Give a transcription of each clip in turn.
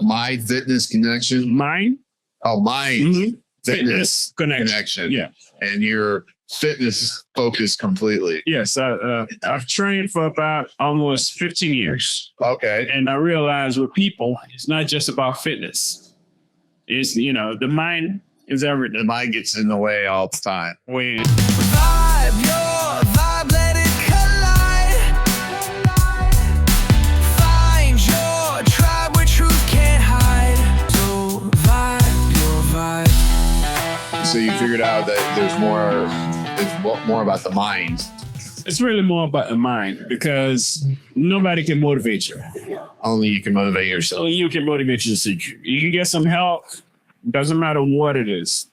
My fitness connection. Mind. Oh, mind. Fitness connection. Yeah. And your fitness focused completely. Yes. I've trained for about almost 15 years. Okay. And I realized with people, it's not just about fitness. It's, the mind is everything. The mind gets in the way all the time. When Vibe, your vibe, let it collide. Find your tribe where truth can't hide. So vibe, your vibe. So you figured out that it's more about the mind. it's really more about the mind, because nobody can motivate you. Only you can motivate yourself. Only you can motivate yourself. You can get some help. Doesn't matter what it is.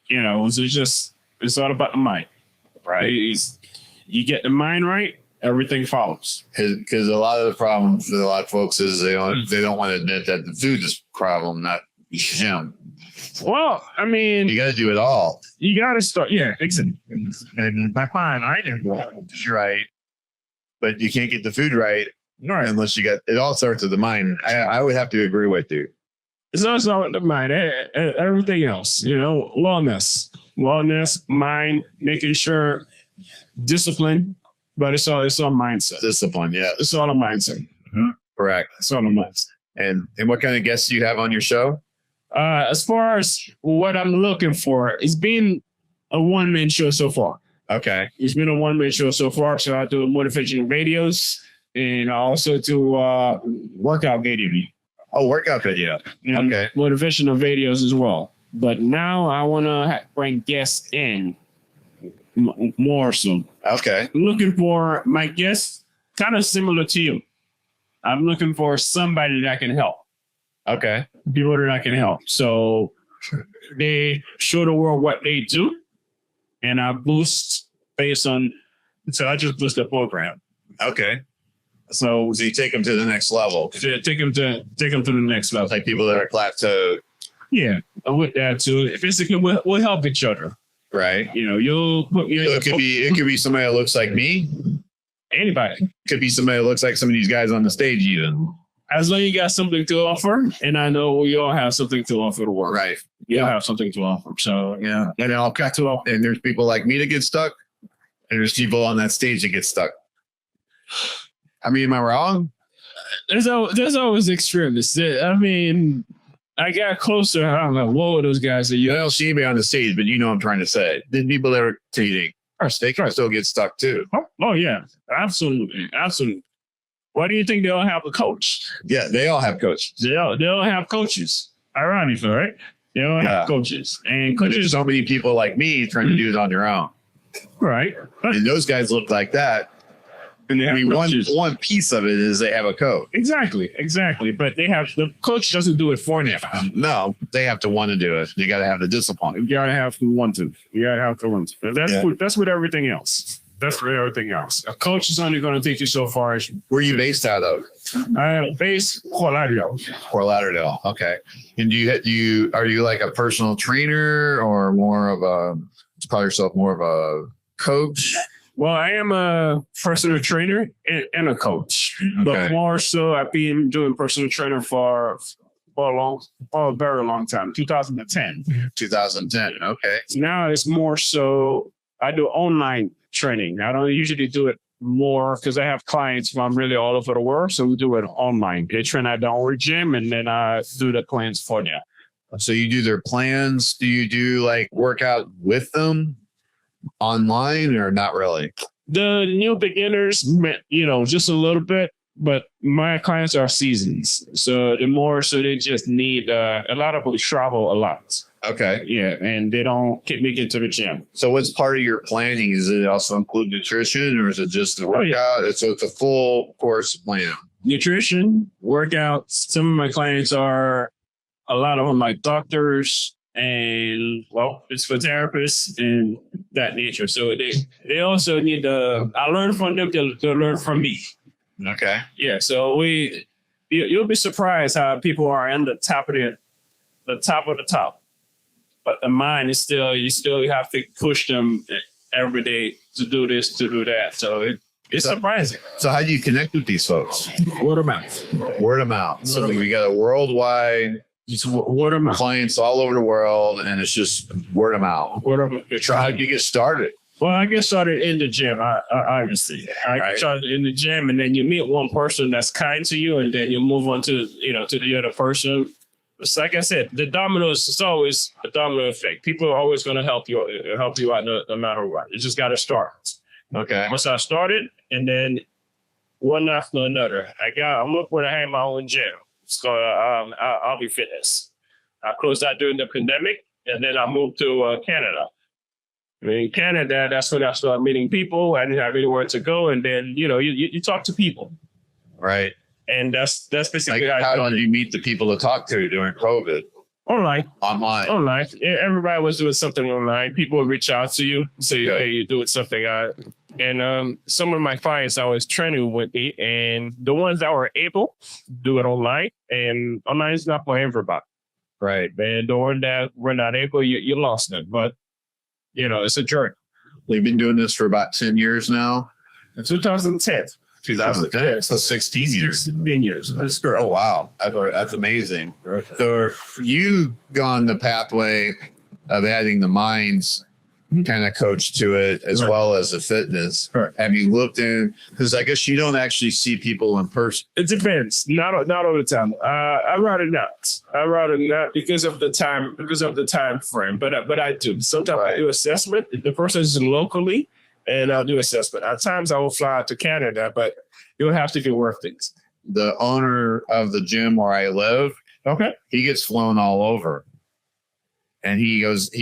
It's all about the mind, right? You get the mind right, everything follows. Because a lot of the problem for a lot of folks is they don't want to admit that the food is a problem, not him. Well, I mean, You got to do it all. you got to start. Yeah, exactly. And by fine, I didn't right, but you can't get the food right unless you got it. All starts with the mind. I would have to agree with you. It's also with the mind. Everything else, wellness, mind, making sure, discipline, but it's all mindset. Discipline, yeah, It's all a mindset. correct. It's all a mindset. And what kind of guests do you have on your show? As far as what I'm looking for, it's been a one-man show so far. Okay, It's been a one-man show so far. So I do motivational videos, and I also do workout video. oh, workout video. And Okay. motivational videos as well. But now I want to bring guests in more so. Okay, Looking for my guests, kind of similar to you. I'm looking for somebody that can help. okay. People that I can help. So they show the world what they do, and I boost based on. So I just boost the program. Okay. So So you take them to the next level. take them to the next level. Like people that are plateaued, Yeah, with that too. Basically, we'll help each other. right? You'll put It could be somebody that looks like me. anybody. Could be somebody that looks like some of these guys on the stage even. As long as you got something to offer, and I know we all have something to offer the world. Right. You all have something to offer. So yeah, And I'll cut to and there's people like me that get stuck, and there's people on that stage that get stuck. I mean, am I wrong? there's always extremists. I mean, I got closer. I don't know. Whoa, those guys are You you. don't see me on the stage, but you know what I'm trying to say. The people that are cheating, they can still get stuck too. Oh yeah, absolutely. Why do you think they all have a coach? Yeah, they all have coaches. They all have coaches. Ironically, right? They all have coaches, and But there's coaches. so many people like me trying to do it on their own. Right. And those guys look like that. And they I have mean, coaches. one piece of it is they have a coach. Exactly. But the coach doesn't do it for them. No, they have to want to do it. You got to have the discipline. You gotta have to want to. You gotta have to want to. That's with everything else. That's with everything else. A coach is only going to take you so far. Where are you based out of? Base Orlando. Fort Lauderdale. Okay. And are you like a personal trainer or more of a? Call yourself more of a coach? Well, I am a personal trainer and a coach, but Okay. more so, I've been doing personal trainer for a very long time. 2010. 2010. Okay. Now it's more so I do online training. I don't usually do it more because I have clients from really all over the world. So we do it online. They train at the own gym, and then I do the plans for them. So you do their plans. Do you do like workout with them online or not really? The new beginners, just a little bit, but my clients are seasons. So the more so they just need, a lot of them travel a lot. Okay. Yeah, and they don't make it to the gym. So what's part of your planning? Is it also include nutrition or is it just the workout? yeah. So it's a full course plan. Nutrition, workouts. Some of my clients are, a lot of them like doctors and, it's for therapists and that nature. So they also need I learn from them to learn from me. Okay. Yeah, so you'll be surprised how people are in the top of the top. But the mind is you still have to push them every day to do this, to do that. So It's surprising. So how do you connect with these folks? Word of mouth. Word of mouth. So we got a worldwide It's word of mouth. clients all over the world, and it's just word of mouth. Word of mouth. So how did you get started? Well, I get started in the gym. I obviously I started in the gym, and then you meet one person that's kind to you, and then you move on to to the other person. It's like I said, the dominoes. It's always a domino effect. People are always going to help you out no matter what. You just got to start. Okay. Once I started, and then one after another, I'm looking to have my own gym. It's called I'll Be Fitness. I closed that during the pandemic, and then I moved to Canada. In Canada, that's when I started meeting people. I didn't have anywhere to go, and then you talk to people, Right. and that's basically Like, how did you meet the people to talk to during COVID? online. Online. Yeah, everybody was doing something online. People would reach out to you, say, "Hey, you're doing something." And some of my clients I was training with me, and the ones that were able to do it online, and online is not for everybody. Right. And the one that were not able, you lost them. But it's a journey. We've been doing this for about 10 years now. In 2010. 2010. So 16 years. 16 years. That's great. Oh, wow. That's amazing. So you've gone the pathway of adding the minds kind of coach to it as well as the fitness. Right. Have you looked in? Because I guess you don't actually see people in person. It depends. Not all the time. I rather not. Because of the time frame. But I do. Sometimes I do assessment. If the person is locally, and I'll do assessment. At times I will fly out to Canada, but you'll have to do work things. The owner of the gym where I live, Okay. he gets flown all over. And he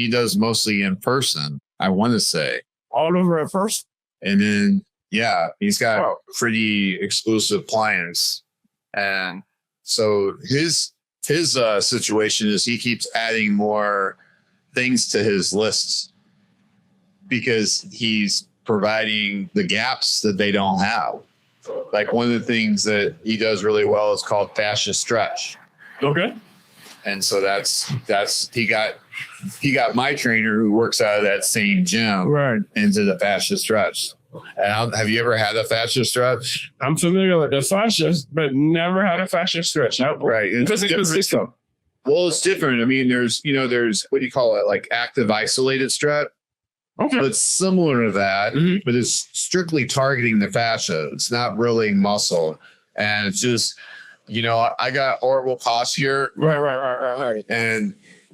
does mostly in person, I want to say. All over at first? And then, yeah, he's got pretty exclusive clients. And so his situation is he keeps adding more things to his lists because he's providing the gaps that they don't have. Like one of the things that he does really well is called fascia stretch. Okay. And so that's he got my trainer who works out of that same gym Right. into the fascia stretch. And have you ever had a fascia stretch? I'm familiar with the fascia, but never had a fascia stretch. Right. Because it's Well, it's different. I mean, there's what do you call it? Like active isolated stretch. Okay. But it's similar to that, but it's strictly targeting the fascia. It's not really muscle. And it's just, I got orbital posture. Right.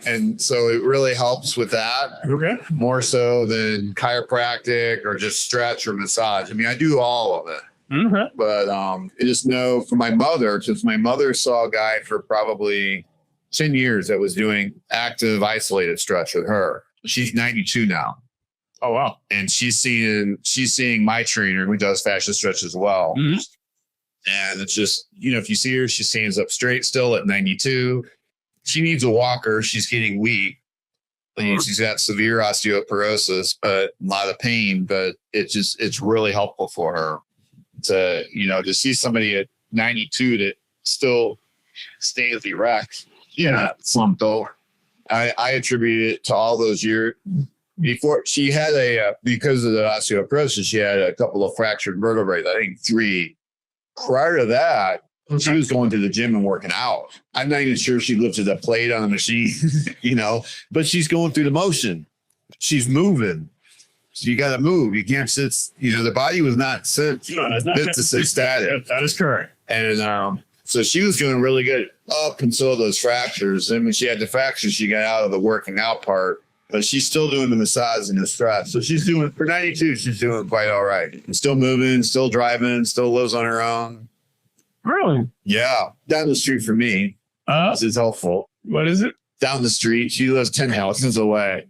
And so it really helps with that. Okay. More so than chiropractic or just stretch or massage. I mean, I do all of it. Okay. But I just know for my mother, since my mother saw a guy for probably 10 years that was doing active isolated stretch with her. She's 92 now. Oh, wow. And she's seeing my trainer who does fascia stretch as well. Mm-hmm. And it's just, if you see her, she stands up straight still at 92. She needs a walker. She's getting weak. She's got severe osteoporosis, but a lot of pain, but it's really helpful for her to see somebody at 92 that still stays erect. Yeah. Slumped over. I attribute it to all those years. Before she had because of the osteoporosis, she had a couple of fractured vertebrae, I think 3. Prior to that, she was going to the gym and working out. I'm not even sure she lifted a plate on the machine, but she's going through the motion. She's moving. So you got to move. You can't sit, the body was not fit to sit static. That is correct. And so she was doing really good up until those fractures. And when she had the fractures, she got out of the working out part. But she's still doing the massage and the stretch. So she's doing, for 92, she's doing quite all right. And still moving, still driving, still lives on her own. Really? Yeah. Down the street from me. This is helpful. What is it? Down the street. She lives 10 houses away.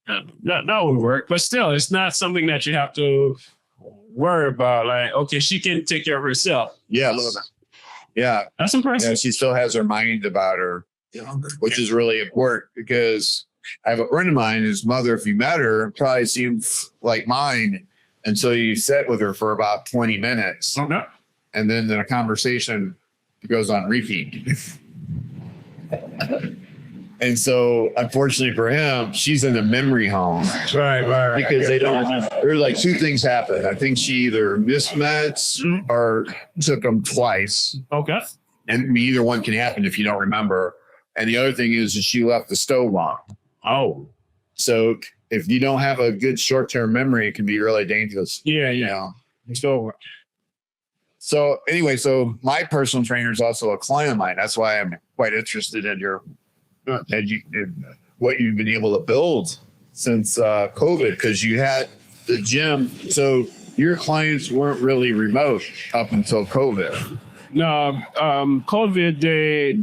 That would work. But still, it's not something that you have to worry about. Like, okay, she can take care of herself. Yes. Yeah. That's impressive. Yeah, she still has her mind about her, which is really important because I have a friend of mine, his mother, if you met her, probably seems like mine until you sit with her for about 20 minutes. Oh, no. And then the conversation goes on repeat. And so, unfortunately for him, she's in a memory home. Right. Because they don't. There's like two things happen. I think she either missed meds or took them twice. Okay. And either one can happen if you don't remember. And the other thing is that she left the stove on. Oh. So if you don't have a good short-term memory, it can be really dangerous. Yeah. You know? So anyway, so my personal trainer is also a client of mine. That's why I'm quite interested in in what you've been able to build since COVID, because you had the gym. So your clients weren't really remote up until COVID. No, COVID, they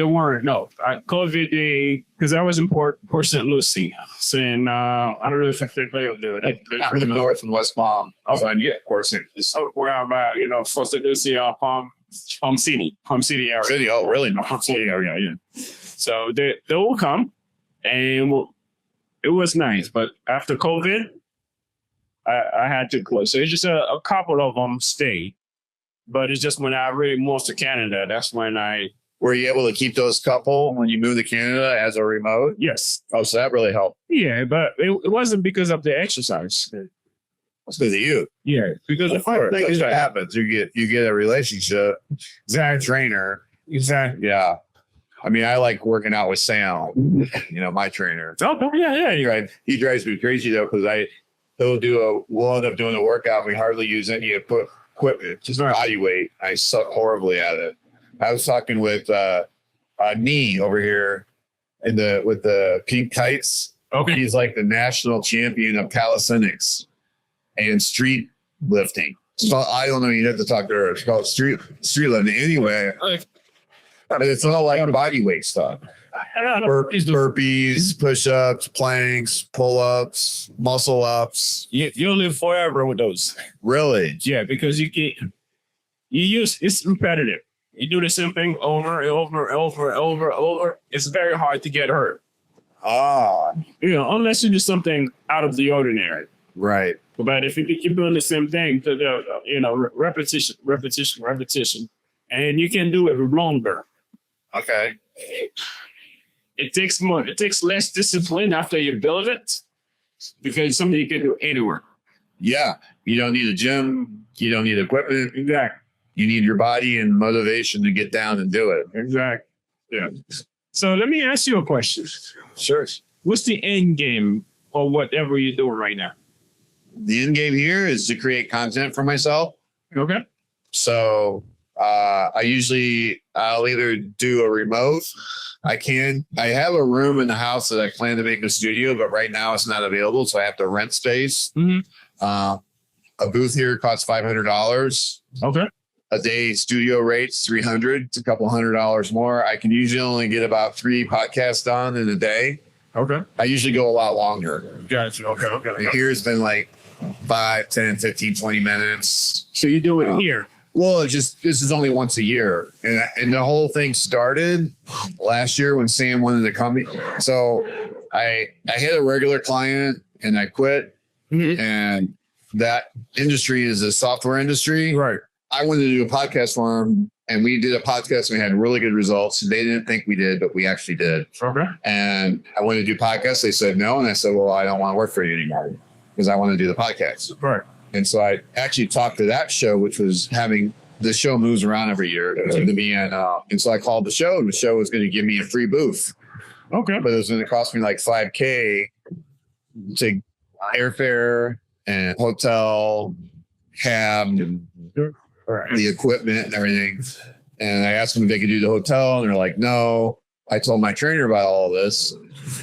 weren't. No, COVID, because I was in Port St. Lucie. So, and I don't know if I think they'll do it. After the North and West Palm. Oh, yeah, of course. So where I'm at, Port St. Lucie, Palm City area. City, oh, really? No. Palm City area, yeah. So they will come, and it was nice. But after COVID, I had to close. So it's just a couple of them stayed. But it's just when I really moved to Canada, that's when I... Were you able to keep those couple when you moved to Canada as a remote? Yes. Oh, so that really helped. Yeah, but it wasn't because of the exercise. It's because of you. Yeah, because of I think it happens. You get a relationship. Exactly. Trainer. Exactly. Yeah. I mean, I like working out with Sam, my trainer. Oh, yeah. Right. He drives me crazy though, because we'll end up doing a workout. We hardly use any equipment, just body weight. I suck horribly at it. I was talking with Nee over here with the pink tights. Okay. He's like the national champion of calisthenics and street lifting. So I don't know. You have to talk to her. It's called street lifting. Anyway, it's all like body weight stuff. Burpees, push-ups, planks, pull-ups, muscle-ups. You'll live forever with those. Really? Yeah, because it's repetitive. You do the same thing over and over. It's very hard to get hurt. Unless you do something out of the ordinary. Right. But if you keep doing the same thing, repetition, and you can do it longer. Okay. It takes more. It takes less discipline after you build it, because it's something you can do anywhere. Yeah, you don't need a gym. You don't need equipment. Exactly. You need your body and motivation to get down and do it. Exactly. Yeah. So let me ask you a question. Sure. What's the end game or whatever you're doing right now? The end game here is to create content for myself. Okay. So I'll either do a remote. I have a room in the house that I plan to make a studio, but right now it's not available. So I have to rent space. Mm-hmm. A booth here costs $500. Okay. A day studio rate's $300. It's a couple $100 more. I can usually only get about 3 podcasts done in a day. Okay. I usually go a lot longer. Gotcha. Okay. And here's been like 5, 10, 15, 20 minutes. So you do it here. Well, this is only once a year. And the whole thing started last year when Sam wanted to come. So I had a regular client and I quit. Mm-hmm. And that industry is a software industry. Right. I wanted to do a podcast for them. And we did a podcast and we had really good results. They didn't think we did, but we actually did. Okay. And I wanted to do podcasts. They said no. And I said, well, I don't want to work for you anymore because I want to do the podcast. Right. And so I actually talked to that show, which was the show moves around every year to me. And so I called the show, and the show was going to give me a free booth. Okay. But it was going to cost me like $5,000 to airfare and hotel, cab, and the equipment and everything. And I asked them if they could do the hotel, and they're like, no. I told my trainer about all of this.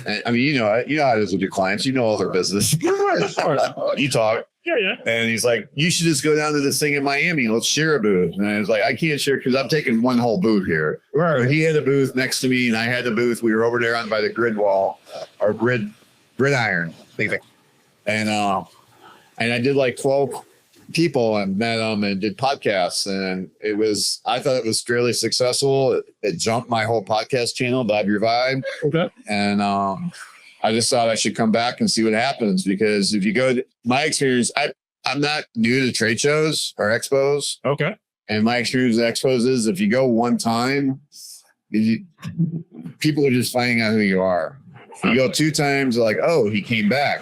And I mean, you know how it is with your clients. You know all their business. You talk. Yeah. And he's like, you should just go down to this thing in Miami. Let's share a booth. And I was like, I can't share because I'm taking one whole booth here. Right. He had a booth next to me and I had a booth. We were over there by the grid wall or gridiron. And I did like 12 people and met them and did podcasts. And I thought it was fairly successful. It jumped my whole podcast channel, Vibe Your Vibe. Okay. And I just thought I should come back and see what happens, because if you go to my experience, I'm not new to trade shows or expos. Okay. And my experience at expos is if you go one time, People are just finding out who you are. You go 2 times, like, oh, he came back.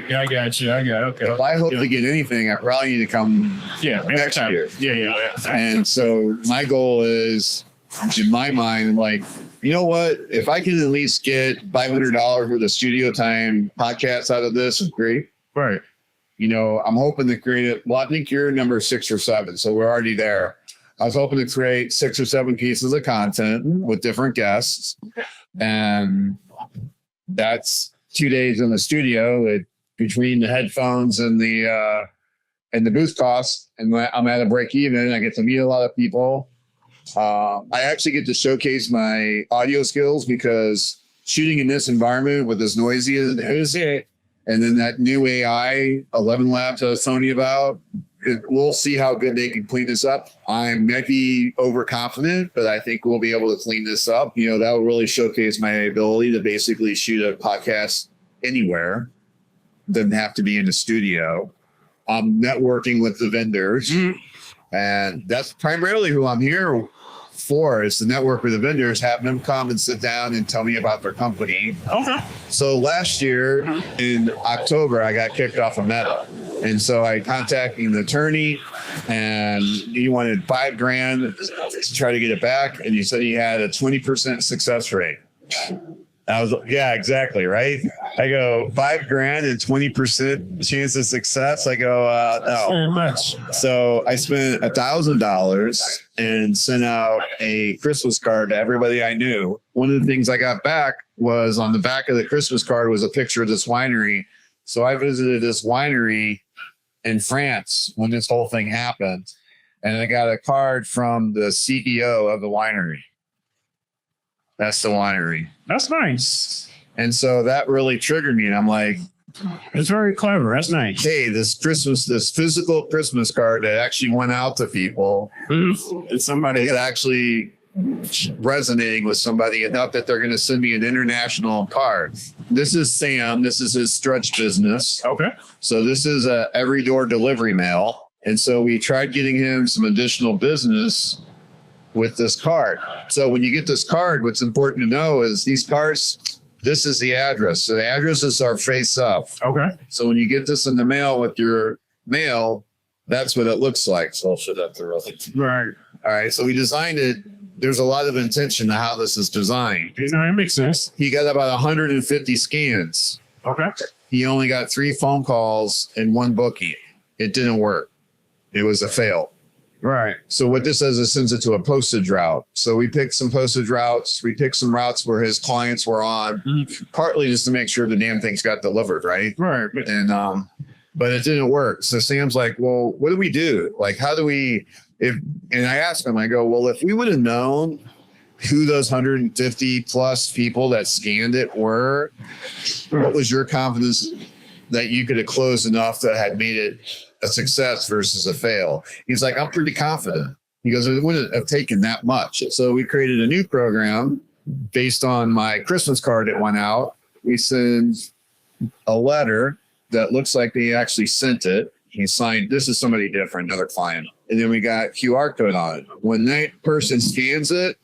Yeah, I got you. Okay. If I hope to get anything, I probably need to come next year. Yeah. And so my goal is, in my mind, like, you know what? If I can at least get $500 worth of studio time podcasts out of this, is great. Right. You know, I'm hoping to create it. Well, I think you're number 6 or 7, so we're already there. I was hoping to create 6 or 7 pieces of content with different guests. And that's 2 days in the studio between the headphones and the booth costs. And I'm at a break even. I get to meet a lot of people. I actually get to showcase my audio skills because shooting in this environment with as noisy as it is, and then that new AI 11 Labs I was telling you about, we'll see how good they can clean this up. I might be overconfident, but I think we'll be able to clean this up. You know, that will really showcase my ability to basically shoot a podcast anywhere. Doesn't have to be in the studio. I'm networking with the vendors, and that's primarily who I'm here for, is to network with the vendors, have them come and sit down and tell me about their company. Okay. So last year in October, I got kicked off of Meta. And so I contacted an attorney, and he wanted $5,000 to try to get it back. And he said he had a 20% success rate. I was, yeah, exactly. Right. I go $5,000 and 20% chance of success. I go, no. Very much. So I spent $1,000 and sent out a Christmas card to everybody I knew. One of the things I got back was, on the back of the Christmas card was a picture of this winery. So I visited this winery in France when this whole thing happened, and I got a card from the CEO of the winery. That's the winery. That's nice. And so that really triggered me. And I'm like, it's very clever. That's nice. Hey, this physical Christmas card that actually went out to people, it's somebody that actually resonating with somebody enough that they're going to send me an international card. This is Sam. This is his stretch business. Okay. So this is a every door delivery mail. And so we tried getting him some additional business with this card. So when you get this card, what's important to know is these cards, this is the address. So the addresses are face up. Okay. So when you get this in the mail with your mail, that's what it looks like. So I'll show that to Rosie. Right. All right. So we designed it. There's a lot of intention to how this is designed. You know, it makes sense. He got about 150 scans. Okay. He only got 3 phone calls and 1 booking. It didn't work. It was a fail. Right. So what this does is sends it to a postage route. So we picked some postage routes. We picked some routes where his clients were on, partly just to make sure the damn things got delivered, right? Right. And but it didn't work. So Sam's like, well, what do we do? Like, how do we, and I asked him, I go, well, if we would have known who those 150 plus people that scanned it were, what was your confidence that you could have closed enough that had made it a success versus a fail? He's like, I'm pretty confident. He goes, it wouldn't have taken that much. So we created a new program based on my Christmas card that went out. We send a letter that looks like they actually sent it. He signed, this is somebody different, another client. And then we got QR code on it. When that person scans it,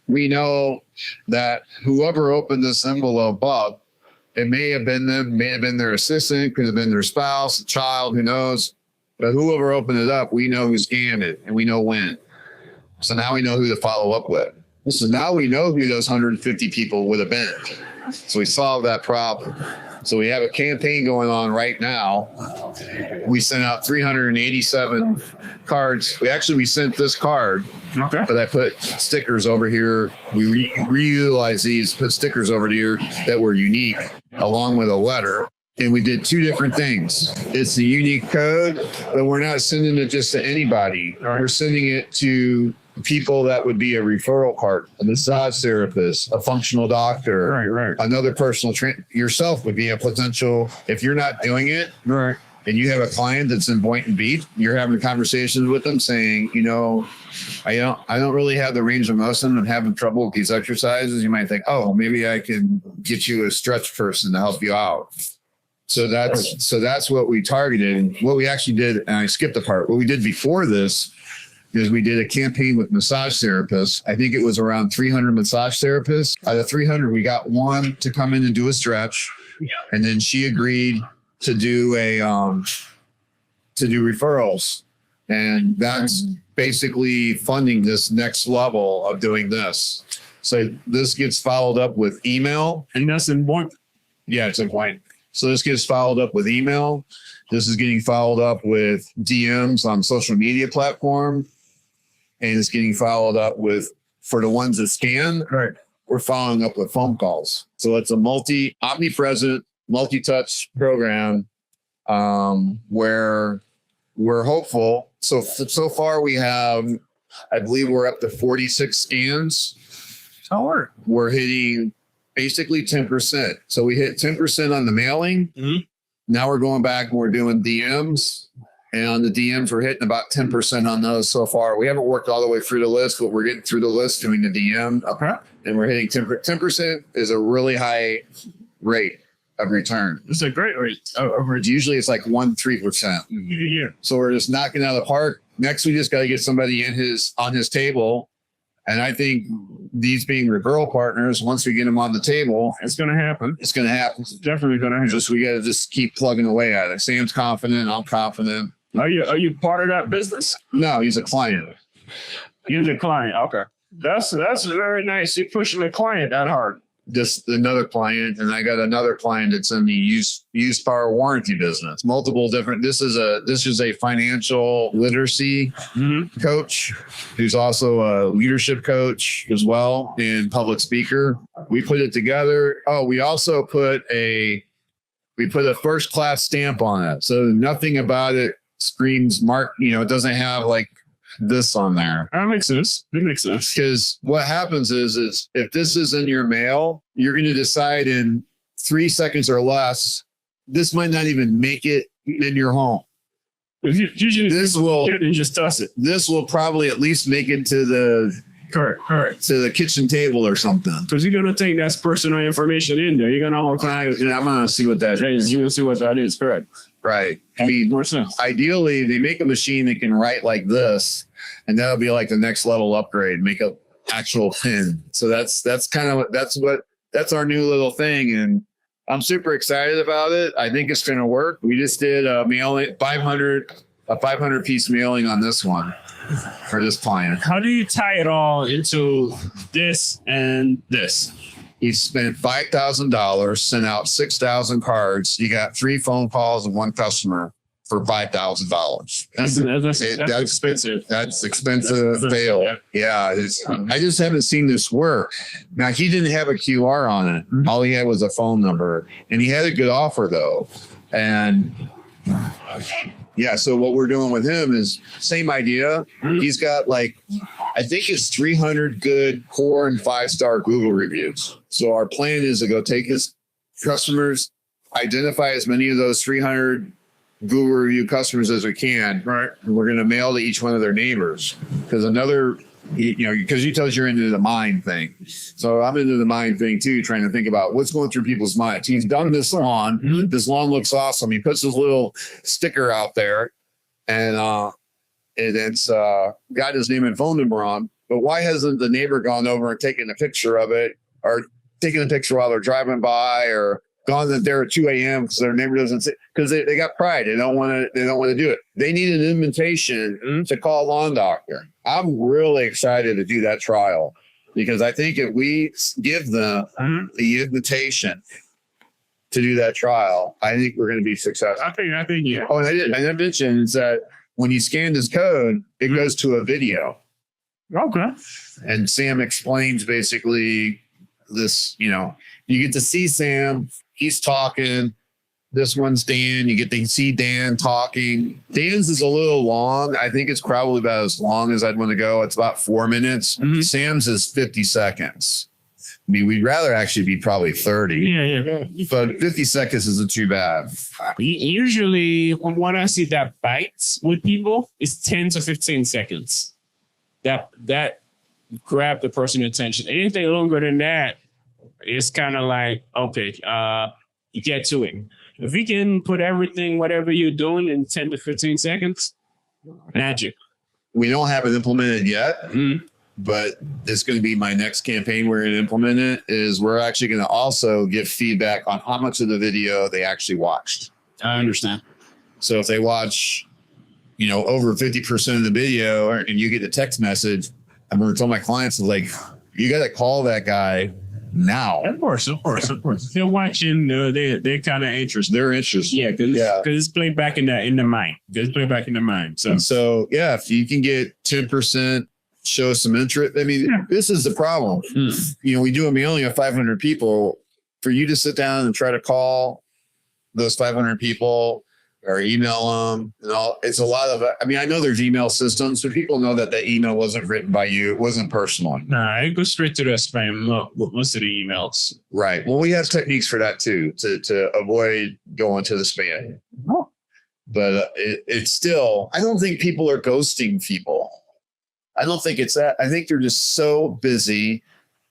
we know that whoever opened this envelope up, it may have been them, may have been their assistant, could have been their spouse, a child, who knows. But whoever opened it up, we know who scanned it, and we know when. So now we know who to follow up with. So now we know who those 150 people would have been. So we solved that problem. So we have a campaign going on right now. We sent out 387 cards. We sent this card, but I put stickers over here. We reutilize these, put stickers over here that were unique, along with a letter. And we did 2 different things. It's a unique code, but we're not sending it just to anybody. We're sending it to people that would be a referral card, a massage therapist, a functional doctor, right. Another personal trainer. Yourself would be a potential, if you're not doing it, right, and you have a client that's in Boynton Beach, you're having conversations with them saying, you know, I don't really have the range of motion. I'm having trouble with these exercises. You might think, oh, maybe I can get you a stretch person to help you out. So that's what we targeted. And what we actually did, and I skipped the part, what we did before this is we did a campaign with massage therapists. I think it was around 300 massage therapists. Out of 300, we got one to come in and do a stretch. And then she agreed to do referrals. And that's basically funding this next level of doing this. So this gets followed up with email. And that's in point. Yeah, it's in point. So this gets followed up with email. This is getting followed up with DMs on social media platform. And it's getting followed up with, for the ones that scan, Right. we're following up with phone calls. So it's a omnipresent, multi-touch program where we're hopeful. So far we have, I believe we're up to 46 scans. We're hitting basically 10%. So we hit 10% on the mailing. Mm-hmm. Now we're going back and we're doing DMs. And on the DMs, we're hitting about 10% on those so far. We haven't worked all the way through the list, but we're getting through the list doing the DM. Okay. And we're hitting 10%. 10% is a really high rate of return. It's a great rate. Usually it's like 1-3%. Yeah. So we're just knocking it out of the park. Next, we just got to get somebody on his table. And I think these being referral partners, once we get them on the table, It's going to happen. it's going to happen. It's definitely going to happen. We got to just keep plugging away at it. Sam's confident. I'm confident. Are you part of that business? No, he's a client. You're the client. Okay. That's very nice. You're pushing the client that hard. Just another client, and I got another client that's in the used car warranty business. Multiple different. This is a financial literacy coach who's also a leadership coach as well and public speaker. We put it together. Oh, we also put a first class stamp on it, so nothing about it screams mark. It doesn't have like this on there. That makes sense. It makes sense. Because what happens is if this is in your mail, you're going to decide in 3 seconds or less, this might not even make it in your home. Usually you just toss it. This will probably at least make it to the Correct. to the kitchen table or something. Because you're gonna take that personal information in there. You're gonna all kind of, I'm going to see what that is. you're gonna see what that is. Correct. Right. I mean, More sense. ideally, they make a machine that can write like this, and that'll be like the next level upgrade, make a actual pen. So that's our new little thing. And I'm super excited about it. I think it's going to work. We just did a 500 piece mailing on this one for this client. How do you tie it all into this and this? He spent $5,000, sent out 6,000 cards. You got 3 phone calls and 1 customer for $5,000. That's expensive. That's expensive. Fail. Yeah. I just haven't seen this work. Now, he didn't have a QR on it. All he had was a phone number, and he had a good offer though. And yeah, so what we're doing with him is same idea. He's got I think it's 300 good 4 and 5-star Google reviews. So our plan is to go take his customers, identify as many of those 300 Google review customers as we can. Right. And we're going to mail to each one of their neighbors. Because because you tell us you're into the mind thing. So I'm into the mind thing too, trying to think about what's going through people's minds. He's done this lawn. Mm-hmm. This lawn looks awesome. He puts his little sticker out there and it's got his name and phone number on. But why hasn't the neighbor gone over and taken a picture of it, or taken a picture while they're driving by, or gone there at 2 a.m. because their neighbor doesn't say, because they got pride. They don't want to do it. They need an invitation to call a lawn doctor. I'm really excited to do that trial, because I think if we give them the invitation to do that trial, I think we're going to be successful. I think yeah. Oh, and I mentioned is that when you scan this code, it goes to a video. Okay. And Sam explains basically this, you get to see Sam. He's talking. This one's Dan. You get to see Dan talking. Dan's is a little long. I think it's probably about as long as I'd want to go. It's about 4 minutes. Mm-hmm. Sam's is 50 seconds. I mean, we'd rather actually be probably 30. Yeah. But 50 seconds isn't too bad. Usually, when I see that bites with people, it's 10 to 15 seconds. That grab the person's attention. Anything longer than that, it's kind of like, okay, you get to it. If you can put everything, whatever you're doing, in 10 to 15 seconds, magic. we don't have it implemented yet, but it's going to be my next campaign. We're going to implement it. Is we're actually going to also give feedback on how much of the video they actually watched. I understand. So if they watch, over 50% of the video, and you get a text message, I'm going to tell my clients, like, you got to call that guy now. Of course. If they're watching, they're kind of interested. They're interested. Yeah, because it's played back in the mind. It's played back in the mind. So yeah, if you can get 10%, show some interest. I mean, this is the problem. We do a mailing of 500 people. For you to sit down and try to call those 500 people or email them and all, it's a lot of, I know there's email systems, so people know that the email wasn't written by you. It wasn't personal. Nah, it goes straight to the spam. Most of the emails. Right. Well, we have techniques for that too, to avoid going to the spam. But it's still, I don't think people are ghosting people. I don't think it's that. I think they're just so busy.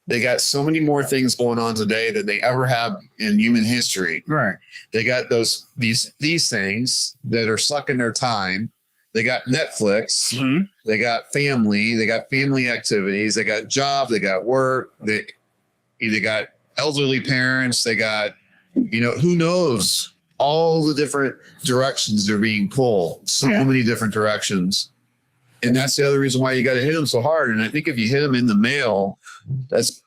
They got so many more things going on today than they ever have in human history. Right. They got these things that are sucking their time. They got Netflix. They got family. They got family activities. They got job. They got work. They got elderly parents. They got, who knows, all the different directions they're being pulled. So many different directions. And that's the other reason why you got to hit them so hard. And I think if you hit them in the mail, it's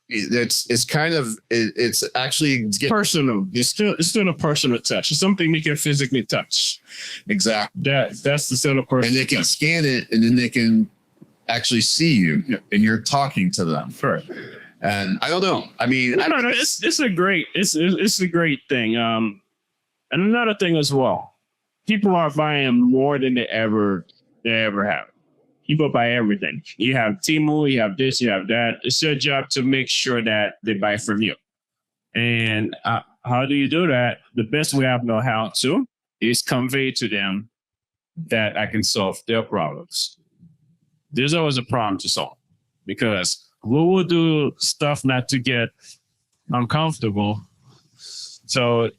actually personal. It's still a personal touch. It's something you can physically touch. Exactly. That's the still a personal. And they can scan it, and then they can actually see you, and you're talking to them. Right. And I don't know. It's a great thing. And another thing as well, people are buying more than they ever have. People buy everything. You have Temu, you have this, you have that. It's your job to make sure that they buy from you. And how do you do that? The best way I know how to is convey to them that I can solve their problems. There's always a problem to solve because we will do stuff not to get uncomfortable. So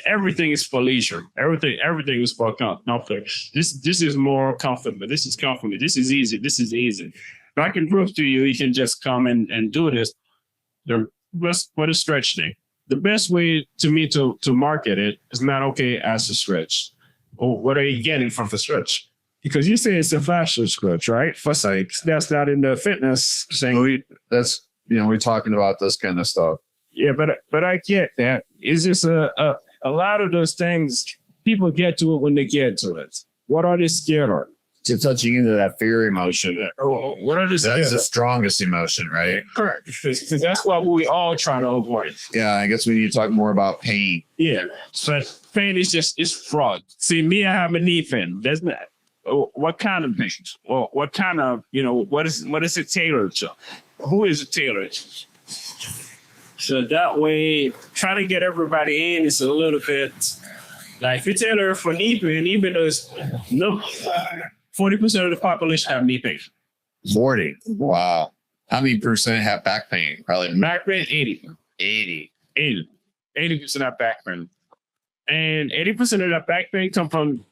everything is for leisure. Everything is for comfort. This is more comfortable. This is comfortable. This is easy. This is easy. If I can prove to you, you can just come and do this. For the stretch thing, the best way to me to market it is not okay as a stretch. Or what are you getting from the stretch? Because you say it's a fashion stretch, right? For sake, that's not in the fitness thing. We're talking about this kind of stuff. Yeah, but I get that. It's just a lot of those things, people get to it when they get to it. What are they scared of? To touching into that fear emotion. What are they scared of? That's the strongest emotion, right? Correct. Because that's what we all try to avoid. Yeah, I guess we need to talk more about pain. Yeah, but pain is fraud. See, me, I have a knee pain. There's not. What kind of pain? Well, what kind of, what is it tailored to? Who is it tailored to? So that way, trying to get everybody in is a little bit like if you tailor for knee pain, even though 40% of the population have knee pain. 40. Wow. How many percent have back pain? Probably back pain, 80% have back pain. And 80% of that back pain come from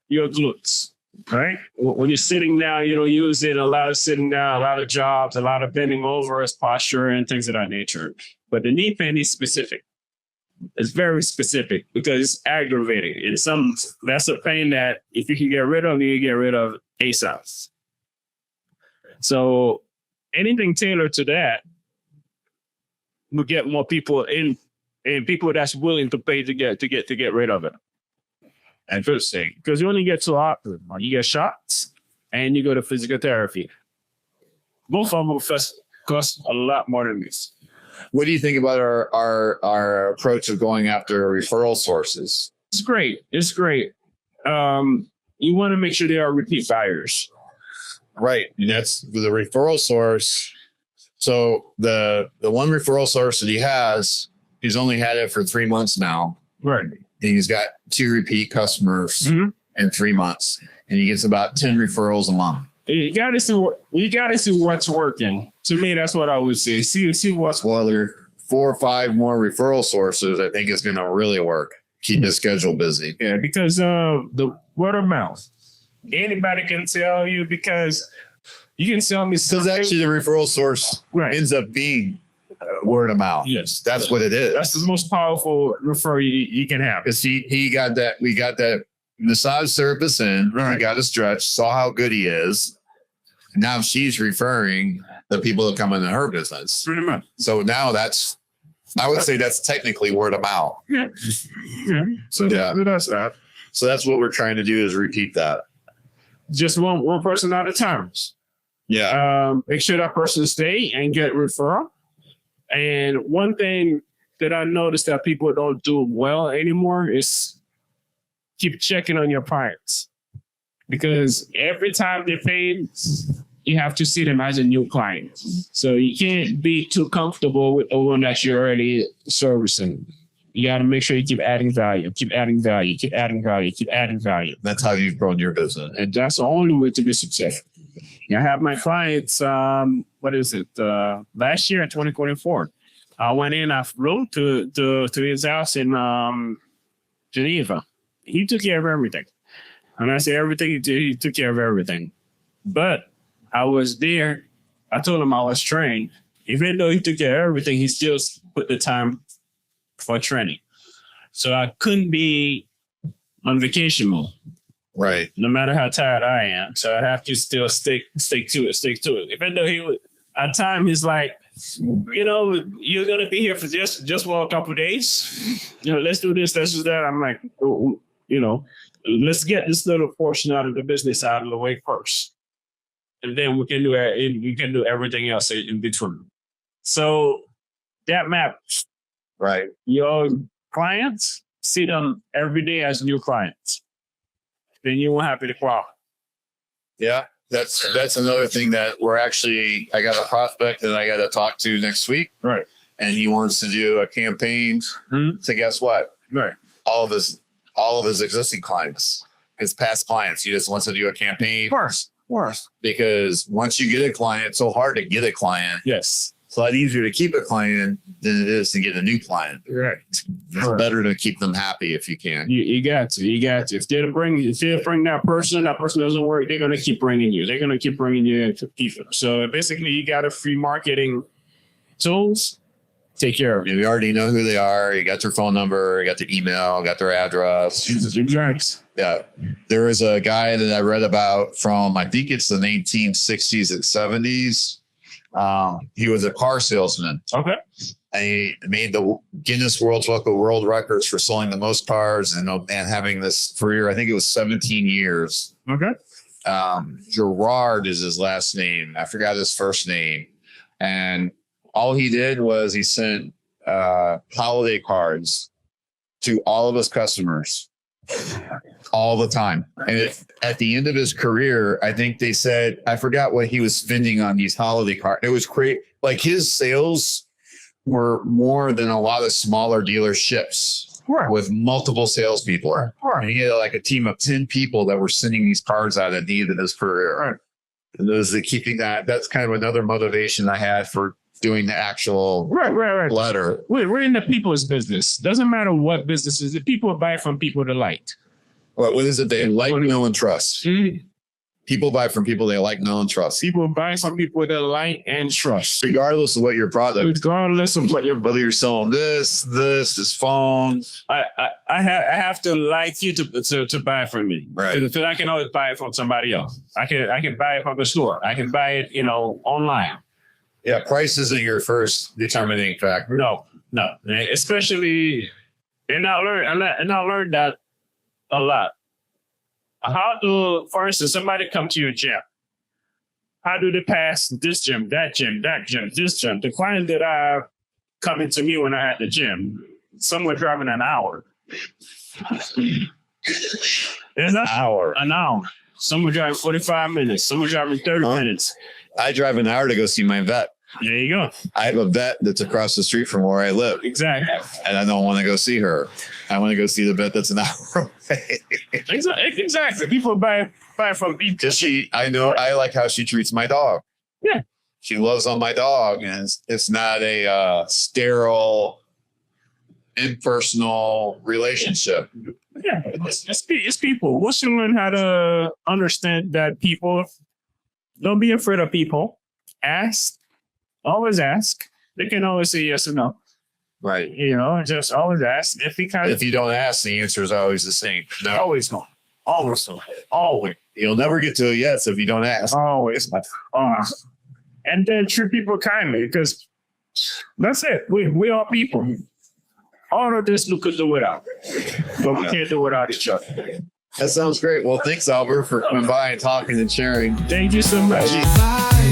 your glutes, right? When you're sitting down, you don't use it. A lot of sitting down, a lot of jobs, a lot of bending over as posture and things of that nature. But the knee pain is specific. It's very specific because it's aggravating. That's a pain that if you can get rid of, you get rid of ASAP. So anything tailored to that will get more people in, and people that's willing to pay to get rid of it. And first thing, because you only get two options. You get shots and you go to physical therapy. Both of them cost a lot more than this. What do you think about our approach of going after referral sources? It's great. You want to make sure they are repeat buyers. Right. And that's the referral source. So the one referral source that he has, he's only had it for 3 months now. Right. And he's got 2 repeat customers in 3 months. And he gets about 10 referrals a month. You gotta see what's working. To me, that's what I would say. See what's well, there are 4 or 5 more referral sources. I think is going to really work. Keep his schedule busy. Yeah, because the word of mouth. Anybody can tell you because you can tell me Because something. actually the referral source Right. ends up being word of mouth. Yes. That's what it is. That's the most powerful referral you can have. Because we got that massage therapist in, Right. he got a stretch, saw how good he is. Now she's referring the people that come into her business. Pretty much. So now I would say that's technically word of mouth. Yeah. Yeah. So Yeah. that's that. So that's what we're trying to do is repeat that. Just one person at a time. Yeah. Make sure that person stay and get referral. And one thing that I noticed that people don't do well anymore is keep checking on your clients. Because every time they pay, you have to see them as a new client. So you can't be too comfortable with the one that you're already servicing. You got to make sure you keep adding value, keep adding value, keep adding value, keep adding value. That's how you've grown your business. And that's the only way to be successful. I have my clients, last year in 2024, I went in, I flew to his house in Geneva. He took care of everything. And I say everything he did, he took care of everything. But I was there. I told him I was trained. Even though he took care of everything, he still put the time for training. So I couldn't be on vacation mode. Right. No matter how tired I am. So I have to still stick to it. Even though at times he's like, you're going to be here for just for a couple of days. Let's do this, let's do that. I'm like, let's get this little portion out of the business out of the way first. And then we can do everything else in between. So that matters. Right. Your clients, see them every day as new clients. Then you won't have to qualify. Yeah. That's another thing that I got a prospect that I got to talk to next week. Right. And he wants to do a campaign. So guess what? Right. All of his existing clients, his past clients, he just wants to do a campaign. Worse. Because once you get a client, it's so hard to get a client. Yes. It's a lot easier to keep a client than it is to get a new client. Right. It's better to keep them happy if you can. You got to. If they bring that person doesn't work, they're going to keep bringing you. They're going to keep bringing you to people. So basically, you got a free marketing tools. Take care of it. You already know who they are. You got their phone number, you got their email, got their address. Exactly. Yeah. There is a guy that I read about from, I think it's the 1960s and 70s. He was a car salesman. Okay. And he made the Guinness World Book of World Records for selling the most cars and having this career. I think it was 17 years. Okay. Gerard is his last name. I forgot his first name. And all he did was he sent holiday cards to all of his customers all the time. And at the end of his career, I think they said, I forgot what he was spending on these holiday cards. It was crazy. Like his sales were more than a lot of smaller dealerships with multiple salespeople. And he had like a team of 10 people that were sending these cards out at the end of his career. Right. And those are keeping that's kind of another motivation I had for doing the actual letter. We're in the people's business. Doesn't matter what business is. People buy from people they like. What is it? They like, know, and trust. Mm-hmm. People buy from people they like, know, and trust. People buy from people they like and trust. Regardless of what your product. Regardless of what whether you're selling this phone. I have to like you to buy from me. Right. Because I can always buy it from somebody else. I can buy it from the store. I can buy it, online. Yeah, price isn't your first determining factor. No. Especially, and I learned that a lot. For instance, somebody come to your gym. How do they pass this gym, that gym, this gym? The client that are coming to me when I had the gym, some were driving an hour. An hour. Some were driving 45 minutes. Some were driving 30 minutes. I drive an hour to go see my vet. There you go. I have a vet that's across the street from where I live. Exactly. And I don't want to go see her. I want to go see the vet that's an hour away. Exactly. People buy from people. I like how she treats my dog. Yeah. She loves on my dog, and it's not a sterile, impersonal relationship. Yeah, it's people. Once you learn how to understand that people, don't be afraid of people. Ask, always ask. They can always say yes or no. Right. You know, just always ask. If you don't ask, the answer is always the same. No. Always no. Always no. Always. You'll never get to a yes if you don't ask. Always. And then treat people kindly, because that's it. We are people. All of this we could do without, but we can't do without each other. That sounds great. Well, thanks, Albert, for coming by and talking and sharing. Thank you so much. Vibe.